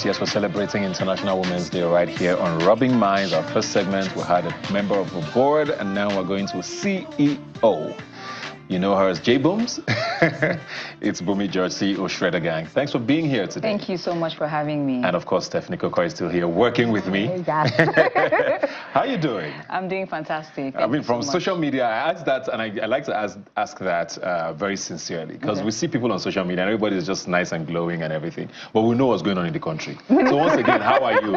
Women's. Yes, we're celebrating International Women's Day right here on Rubbing Minds. Our first segment, we had a member of the board, and now we're going to CEO. You know her as J-Booms. It's Bunmi George, CEO Shredder Gang. Thanks for being here today. Thank you so much for having me. And of course, Stephanie Coco is still here working with me. How are you doing? I'm doing fantastic. I mean, from social media, I asked that, and I like to ask that very sincerely, because we see people on social media, and everybody is just nice and glowing and everything, but we know what's going on in the country. So once again, how are you?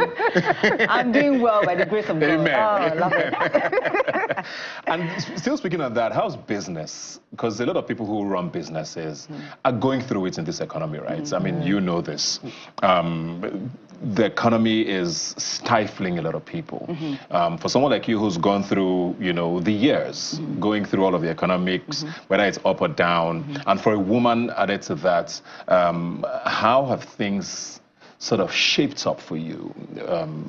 I'm doing well by the grace of God. Amen. Oh, I love it. And still speaking of that, how's business? Because a lot of people who run businesses are going through it in this economy, right? I mean, you know this. The economy is stifling a lot of people. For someone like you who's gone through, you know, the years, going through all of the economics, whether it's up or down, and for a woman added to that, how have things sort of shaped up for you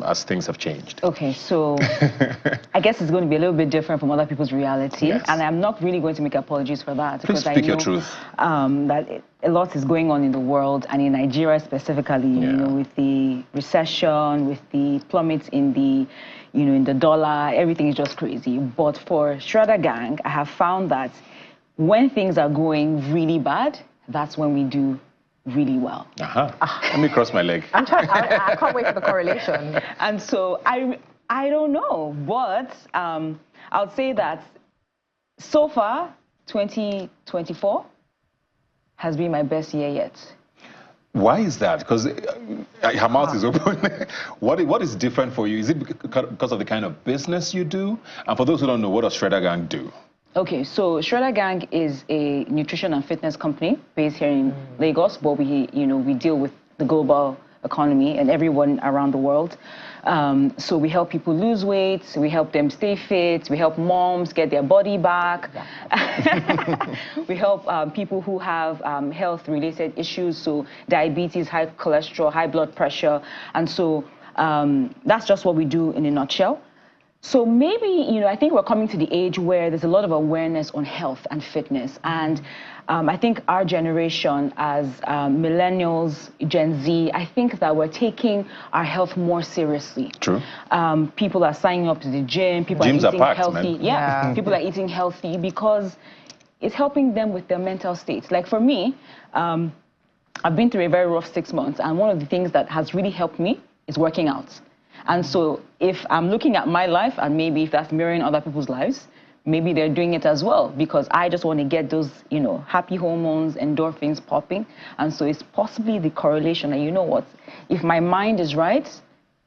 as things have changed? Okay, so I guess it's going to be a little bit different from other people's reality, and I'm not really going to make apologies for that. Please speak your truth. That a lot is going on in the world, and in Nigeria specifically, you know, with the recession, with the plummets in the, you know, in the dollar, everything is just crazy. But for Shredder Gang, I have found that when things are going really bad, that's when we do really well. Let me cross my leg. I can't wait for the correlation. And so I don't know, but I would say that so far 2024 has been my best year yet. Why is that? Because her mouth is open. What is different for you? Is it because of the kind of business you do? And for those who don't know, what does Shredder Gang do? Okay, so Shredder Gang is a nutrition and fitness company based here in Lagos, but we deal with the global economy and everyone around the world. So we help people lose weight, we help them stay fit, we help moms get their body back. We help people who have health-related issues, so diabetes, high cholesterol, high blood pressure, and so that's just what we do in a nutshell. So maybe, you know, I think we're coming to the age where there's a lot of awareness on health and fitness. And I think our generation as millennials, Gen Z, I think that we're taking our health more seriously. True. People are signing up to the gym. People Gyms are eating packed, healthy. Man. People are eating healthy because it's helping them with their mental state. Like for me, I've been through a very rough 6 months. And one of the things that has really helped me is working out. And so if I'm looking at my life, and maybe if that's mirroring other people's lives, maybe they're doing it as well, because I just want to get those, you know, happy hormones, endorphins popping. And so it's possibly the correlation. And you know what? If my mind is right,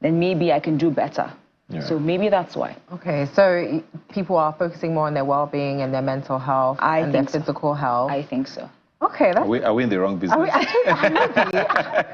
then maybe I can do better. So maybe that's why. Okay, so people are focusing more on their well-being and their mental health and their physical health. I think so. Okay, that's... Are we in the wrong business?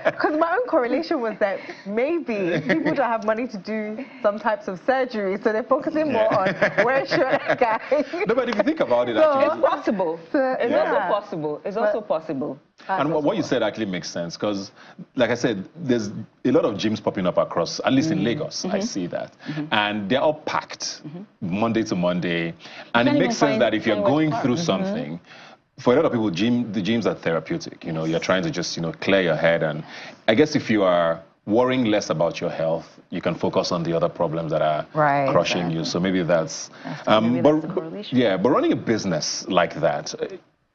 Because my own correlation was that maybe people don't have money to do some types of surgery, so they're focusing more on where should I go. No, but if you think about it, actually, it's possible. It's also possible. It's also possible. And what you said actually makes sense, because, like I said, there's a lot of gyms popping up across, at least in Lagos, I see that. And they're all packed, Monday to Monday. And it makes sense that if you're going through something, for a lot of people, the gyms are therapeutic. You know, you're trying to just, you know, clear your head. And I guess if you are worrying less about your health, you can focus on the other problems that are crushing you. So maybe that's but running a business like that,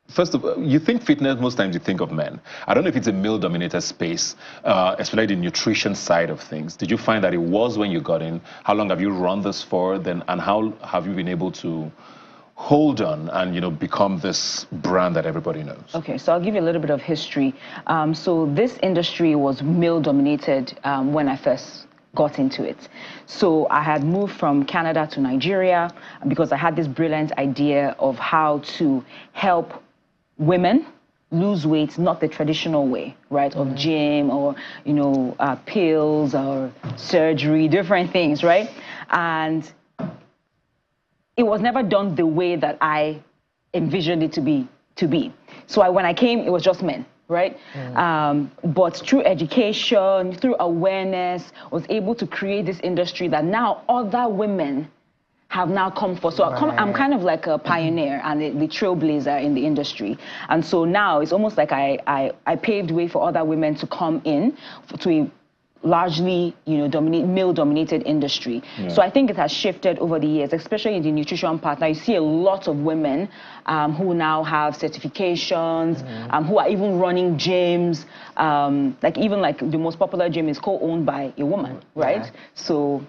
first of all, you think fitness, most times you think of men. I don't know if it's a male-dominated space, especially the nutrition side of things. Did you find that it was when you got in? How long have you run this for? And how have you been able to hold on and, you know, become this brand that everybody knows? Okay, so I'll give you a little bit of history. So this industry was male-dominated when I first got into it. So I had moved from Canada to Nigeria because I had this brilliant idea of how to help women lose weight, not the traditional way, right, of gym or, you know, pills or surgery, different things, right? And it was never done the way that I envisioned it to be. So when I came, it was just men, right? But through education, through awareness, I was able to create this industry that now other women have now come for. So I'm kind of like a pioneer and the trailblazer in the industry. And so now it's almost like I paved way for other women to come in to a largely, male-dominated industry. Yeah. So I think it has shifted over the years, especially in the nutrition part. Now you see a lot of women who now have certifications, who are even running gyms. Like the most popular gym is co-owned by a woman, right? Yeah. So.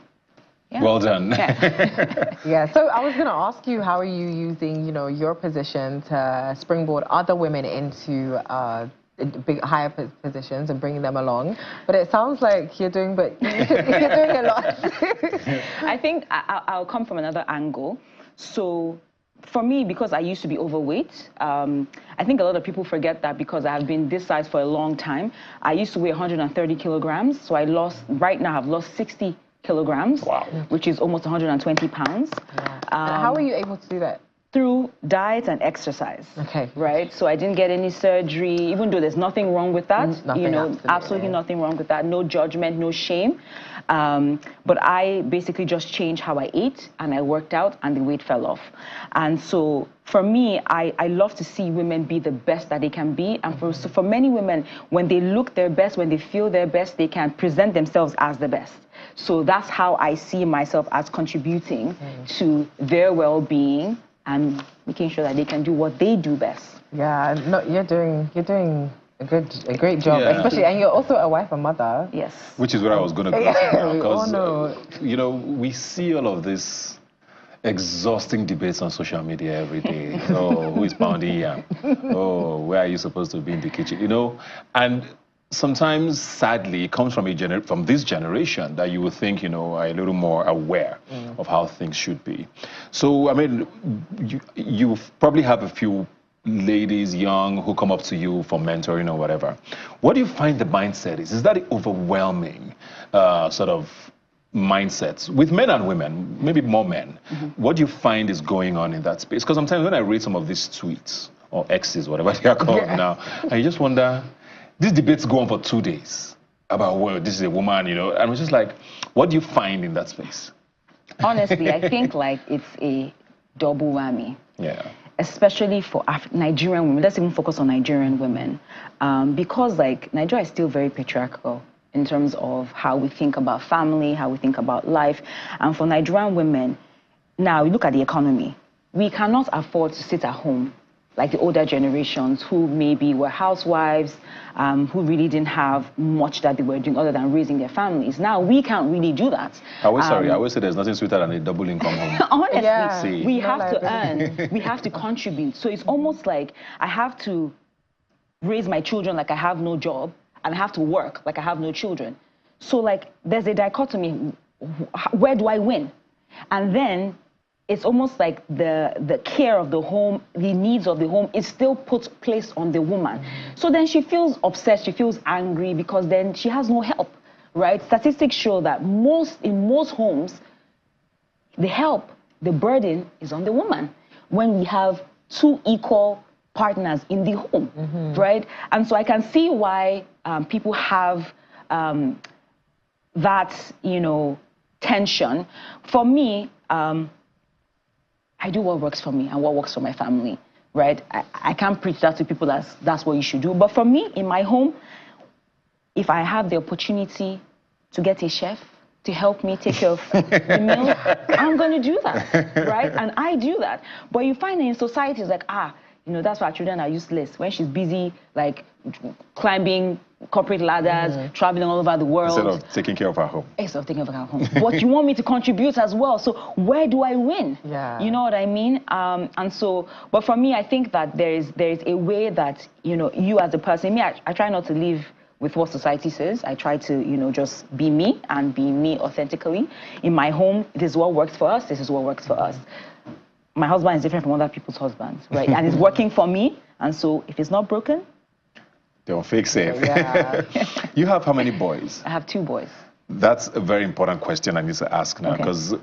Yeah. Well done. Yeah. Yeah, so I was going to ask you, how are you using, your position to springboard other women into big, higher positions and bringing them along? But it sounds like you're doing a lot. I think I'll come from another angle. So for me, because I used to be overweight, I think a lot of people forget that because I've been this size for a long time. I used to weigh 130 kilograms. So right now I've lost 60 kilograms, wow, which is almost 120 pounds. Yeah. How were you able to do that? Through diet and exercise. Okay. Right? So I didn't get any surgery, even though there's nothing wrong with that. Absolutely nothing wrong with that. No judgment, no shame. But I basically just changed how I ate, and I worked out, and the weight fell off. And so for me, I love to see women be the best that they can be. And for many women, when they look their best, when they feel their best, they can present themselves as the best. So that's how I see myself as contributing to their well-being and making sure that they can do what they do best. Yeah, no, you're doing a great job, Yeah. especially, and you're also a wife and mother. Yes. Which is where I was going to go now, because we see all of this exhausting debates on social media every day. Oh, who is pounding yam? Oh, where are you supposed to be in the kitchen? And sometimes, sadly, it comes from this generation that you would think, are a little more aware of how things should be. So, I mean, you probably have a few ladies young who come up to you for mentoring or whatever. What do you find the mindset is? Is that the overwhelming sort of mindset with men and women, maybe more men? What do you find is going on in that space? Because sometimes when I read some of these tweets or X's, whatever they are called now, I just wonder, these debates go on for 2 days about, well, this is a woman, and I was just like, what do you find in that space? Honestly, I think it's a double whammy. Yeah. Especially for Nigerian women. Let's even focus on Nigerian women. Because Nigeria is still very patriarchal in terms of how we think about family, how we think about life. And for Nigerian women, now we look at the economy. We cannot afford to sit at home like the older generations who maybe were housewives, who really didn't have much that they were doing other than raising their families. Now, we can't really do that. I always say there's nothing sweeter than a double income home. Honestly, we have to earn, we have to contribute. So it's almost like I have to raise my children like I have no job, and I have to work like I have no children. So there's a dichotomy, where do I win? And then it's almost like the care of the home, the needs of the home is still placed on the woman. So then she feels upset, she feels angry because then she has no help, right? Statistics show that in most homes, the burden is on the woman when we have two equal partners in the home, right? And so I can see why people have that, tension. For me, I do what works for me and what works for my family, right? I can't preach that to people as that's what you should do. But for me, in my home, if I have the opportunity to get a chef to help me take care of the meal, I'm going to do that, right? And I do that. But you find in society, it's that's why our children are useless. When she's busy, climbing corporate ladders, traveling all over the world. Instead of taking care of our home. Instead of taking care of our home. But you want me to contribute as well. So where do I win? Yeah. You know what I mean? But for me, I think that there is a way that, you as a person, I try not to live with what society says. I try to, just be me and be me authentically. In my home, this is what works for us. This is what works for us. My husband is different from other people's husbands, right? And it's working for me. And so if it's not broken, don't fix it. Yeah. You have how many boys? I have 2 boys. That's a very important question I need to ask now, because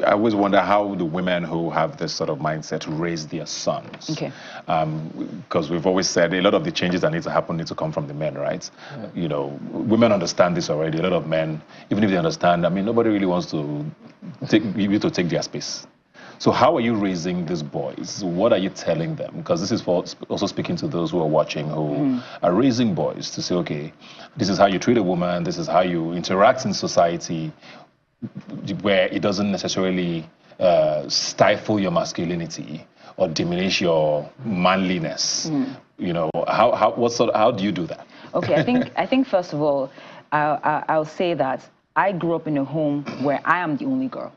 I always wonder how the women who have this sort of mindset raise their sons. Okay. Because we've always said a lot of the changes that need to come from the men, right? Yeah. Women understand this already. A lot of men, even if they understand, nobody really wants to take their space. So how are you raising these boys? What are you telling them? Because this is for also speaking to those who are watching who are raising boys to say, okay, this is how you treat a woman, this is how you interact in society, where it doesn't necessarily stifle your masculinity or diminish your manliness. You know, how do you do that? Okay, I think first of all, I'll say that I grew up in a home where I am the only girl.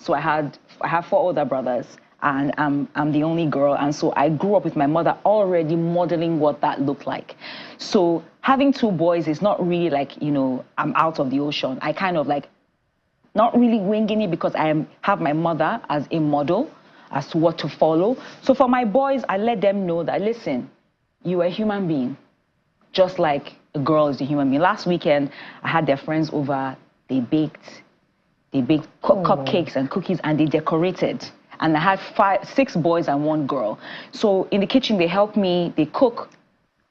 So I have 4 older brothers, and I'm the only girl, and so I grew up with my mother already modeling what that looked like. So having 2 boys is not really like, you know, I'm out of the ocean. I kind of like not really winging it because I have my mother as a model as to what to follow. So for my boys, I let them know that, listen, you are a human being, just like a girl is a human being. Last weekend, I had their friends over. They baked cupcakes and cookies, and they decorated. And I had 6 boys and 1 girl. So in the kitchen, they help me, they cook.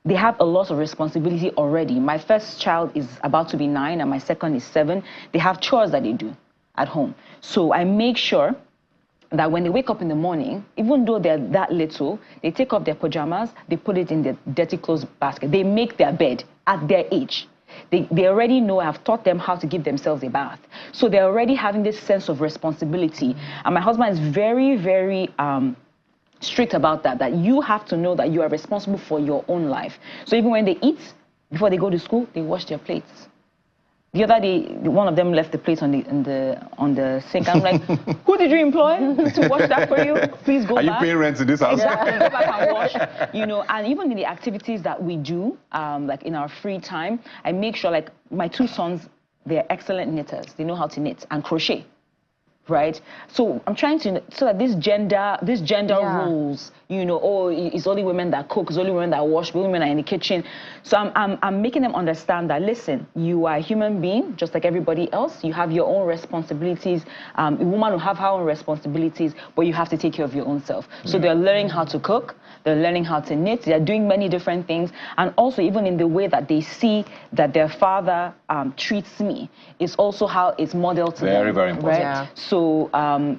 They have a lot of responsibility already. My first child is about to be 9, and my second is 7. They have chores that they do at home. So I make sure that when they wake up in the morning, even though they're that little, they take off their pajamas, they put it in the dirty clothes basket. They make their bed at their age. They already know. I've taught them how to give themselves a bath. So they're already having this sense of responsibility. And my husband is very, very strict about that you have to know that you are responsible for your own life. So even when they eat, before they go to school, they wash their plates. The other day, one of them left the plate on the sink. I'm like, who did you employ to wash that for you? Please go back. Are you paying rent in this house? Exactly. Go back and wash. You know, and even in the activities that we do, like in our free time, I make sure, like, my 2 sons, they're excellent knitters. They know how to knit and crochet. Right? So I'm trying to, so that this gender rules, you know, oh, it's only women that cook, it's only women that wash, women are in the kitchen. So I'm making them understand that, listen, you are a human being, just like everybody else. You have your own responsibilities. A woman will have her own responsibilities, but you have to take care of your own self. So they're learning how to cook, they're learning how to knit, they're doing many different things. And also, even in the way that they see that their father treats me, is also how it's modeled to them. Very, very important. Right? Yeah. So,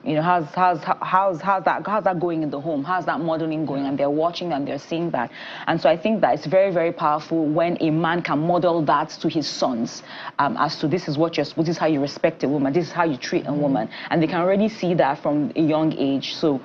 you know, how's that going in the home? How's that modeling going? And they're watching and they're seeing that. And so I think that it's very, very powerful when a man can model that to his sons, as to this is this is how you respect a woman, this is how you treat a woman. And they can already see that from a young age. So,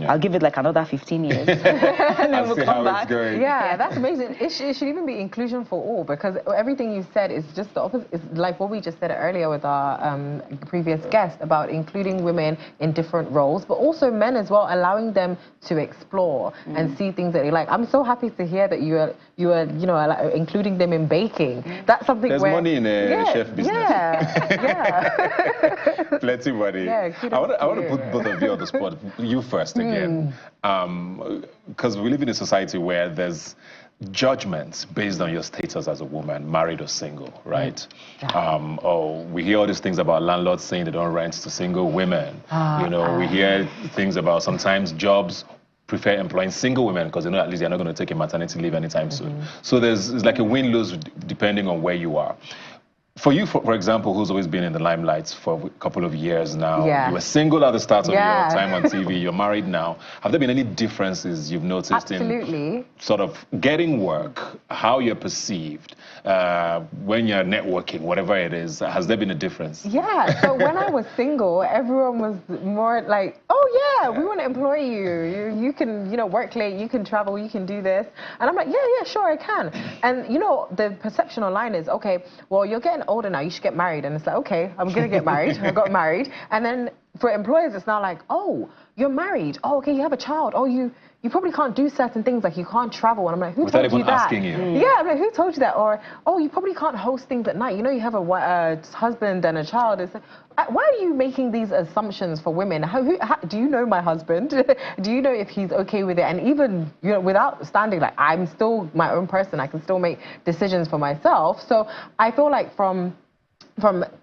I'll give it like another 15 years. And then we'll come back. Yeah, that's amazing. It should even be inclusion for all, because everything you said is just the opposite. It's like what we just said earlier with our previous guest about including women in different roles, but also men as well, allowing them to explore and see things that they like. I'm so happy to hear that you are you know, including them in baking. That's something There's money in a chef business. Yeah. Plenty money. Yeah, I want to put both of you on the spot. You first again. Because we live in a society where there's judgments based on your status as a woman, married or single, right? We hear all these things about landlords saying they don't rent to single women. You know, we hear things about sometimes jobs prefer employing single women because they know at least they're not going to take a maternity leave anytime soon. So it's like a win-lose depending on where you are. For you, for example, who's always been in the limelight for a couple of years now, you were single at the start of your time on TV, you're married now. Have there been any differences you've noticed in sort of getting work, how you're perceived, when you're networking, whatever it is? Has there been a difference? Yeah, so when I was single, everyone was more like, oh yeah, we want to employ you. You can, you know, work late, you can travel, you can do this. And I'm like, yeah, sure, I can. And, you know, the perception online is, okay, well, you're getting older now, you should get married. And it's like, okay, I'm going to get married. I got married. And then for employers, it's now like, oh, you're married. Oh, okay, you have a child. Oh, you probably can't do certain things, like you can't travel. And I'm like, who told you that? Without even asking you. Yeah, I'm like, who told you that? Or, oh, you probably can't host things at night. You know, you have a husband and a child. It's like, why are you making these assumptions for women? Do you know my husband? Do you know if he's okay with it? And even, you know, without standing, like, I'm still my own person. I can still make decisions for myself. So I feel like from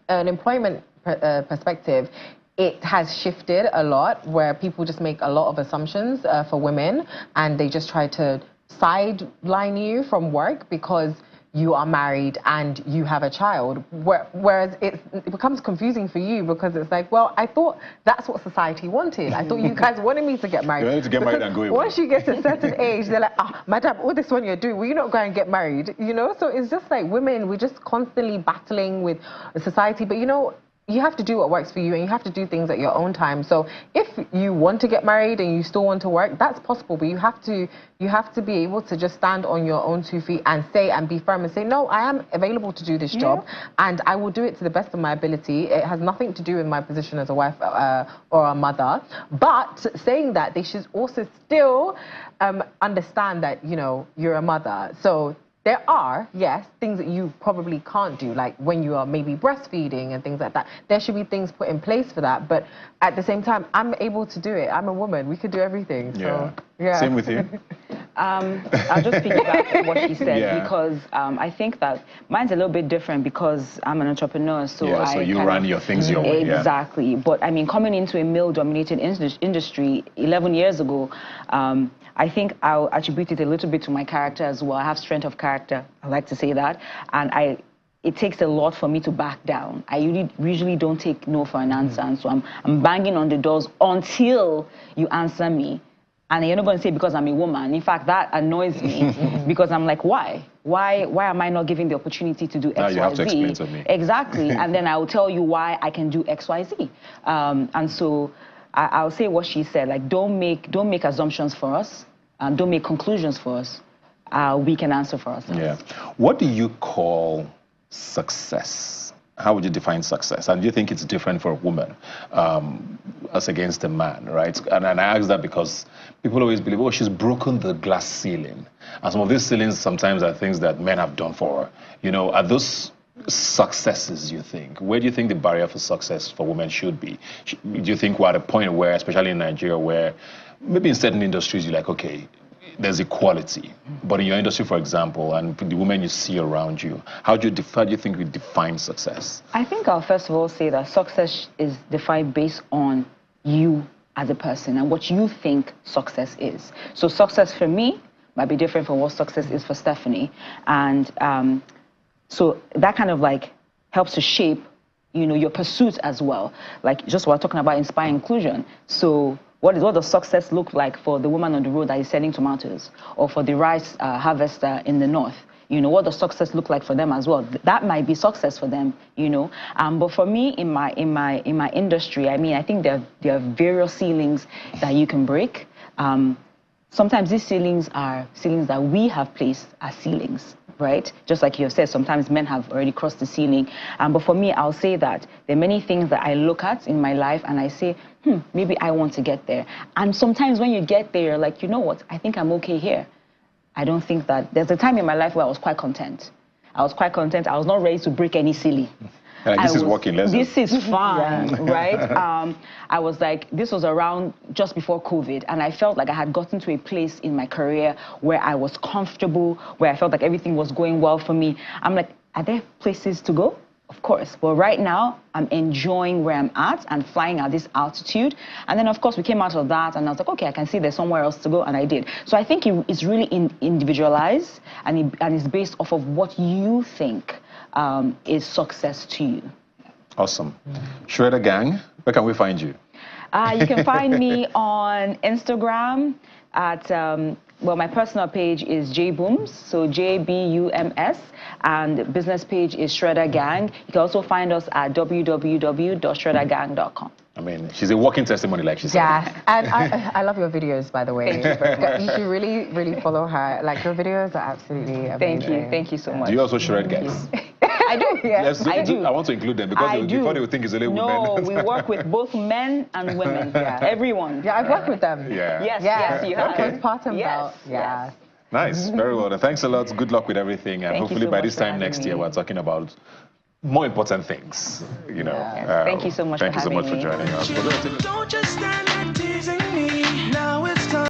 an employment perspective, it has shifted a lot, where people just make a lot of assumptions for women, and they just try to sideline you from work because you are married and you have a child, whereas it becomes confusing for you because it's like, well, I thought that's what society wanted. I thought you guys wanted me to get married. You wanted to get married and go away. Once you get to a certain age, they're like, madam, all this one you're doing, will you not go and get married? You know, so it's just like women, we're just constantly battling with society, but you know, you have to do what works for you and you have to do things at your own time. So if you want to get married and you still want to work, that's possible, but you have to be able to just stand on your own 2 feet and say and be firm and say, no, I am available to do this job and I will do it to the best of my ability. It has nothing to do with my position as a wife or a mother. But saying that, they should also still understand that, you know, you're a mother. So there are, yes, things that you probably can't do, like when you are maybe breastfeeding and things like that. There should be things put in place for that. But at the same time, I'm able to do it. I'm a woman. We could do everything. So, yeah. Same with you. I'll just piggyback on what she said because I think that mine's a little bit different because I'm an entrepreneur. So so you run your things your way. Exactly. But I mean, coming into a male-dominated industry 11 years ago, I think I'll attribute it a little bit to my character as well. I have strength of character, I like to say that. And it takes a lot for me to back down. I usually don't take no for an answer. And so I'm banging on the doors until you answer me. And you're not going to say because I'm a woman. In fact, that annoys me because I'm like, why? Why am I not given the opportunity to do X, now you have Y, to Z? explain to me. Exactly. And then I will tell you why I can do X, Y, Z. And so I'll say what she said, like, don't make assumptions for us, don't make conclusions for us. We can answer for ourselves. Yeah. What do you call success? How would you define success? And do you think it's different for a woman as against a man, right? And I ask that because people always believe, oh, she's broken the glass ceiling. And some of these ceilings sometimes are things that men have done for her. You know, are those successes, you think? Where do you think the barrier for success for women should be? Do you think we're at a point where, especially in Nigeria, where maybe in certain industries you're like, okay, there's equality, but in your industry, for example, and the women you see around you, how do you think we define success? I think I'll first of all say that success is defined based on you as a person and what you think success is. So success for me might be different from what success is for Stephanie, and so that kind of like helps to shape, you know, your pursuit as well. Like just what we're talking about, inspire inclusion. So what does success look like for the woman on the road that is selling tomatoes, or for the rice harvester in the north? You know, what does success look like for them as well? That might be success for them, you know. But for me, in my industry, I mean, I think there are various ceilings that you can break. Sometimes these ceilings are ceilings that we have placed as ceilings, right? Just like you have said, sometimes men have already crossed the ceiling. But for me, I'll say that there are many things that I look at in my life and I say, maybe I want to get there. And sometimes when you get there, like, you know what, I think I'm okay here. I don't think that, there's a time in my life where I was quite content. I was not ready to break any ceiling. This is working, this is fine, right? I was like, this was around just before COVID, and I felt like I had gotten to a place in my career where I was comfortable, where I felt like everything was going well for me. I'm like, are there places to go? Of course. But right now, I'm enjoying where I'm at and flying at this altitude. And then, of course, we came out of that, and I was like, okay, I can see there's somewhere else to go, and I did. So I think it's really individualized, and it's based off of what you think is success to you. Awesome. Shredder Gang, where can we find you? You can find me on Instagram at, well, my personal page is JBooms, so JBUMS, and the business page is Shredder Gang. You can also find us at www.shreddergang.com. I mean, she's a walking testimony, like she said. Yeah, and I love your videos, by the way. You should really, really follow her. Like, your videos are absolutely amazing. Thank you so much. Do you also shred guys? I do. Yes, I do. I want to include them because before they would think it's only women. No, we work with both men and women. Everyone. Yeah, I've worked with them. Yes, you have. Okay. Postpartum belt. Yes. Nice, very well. And thanks a lot. Good luck with everything. And hopefully by this time next year, we're talking about more important things. You know. Thank you so much for having me. Thank you so much for joining us.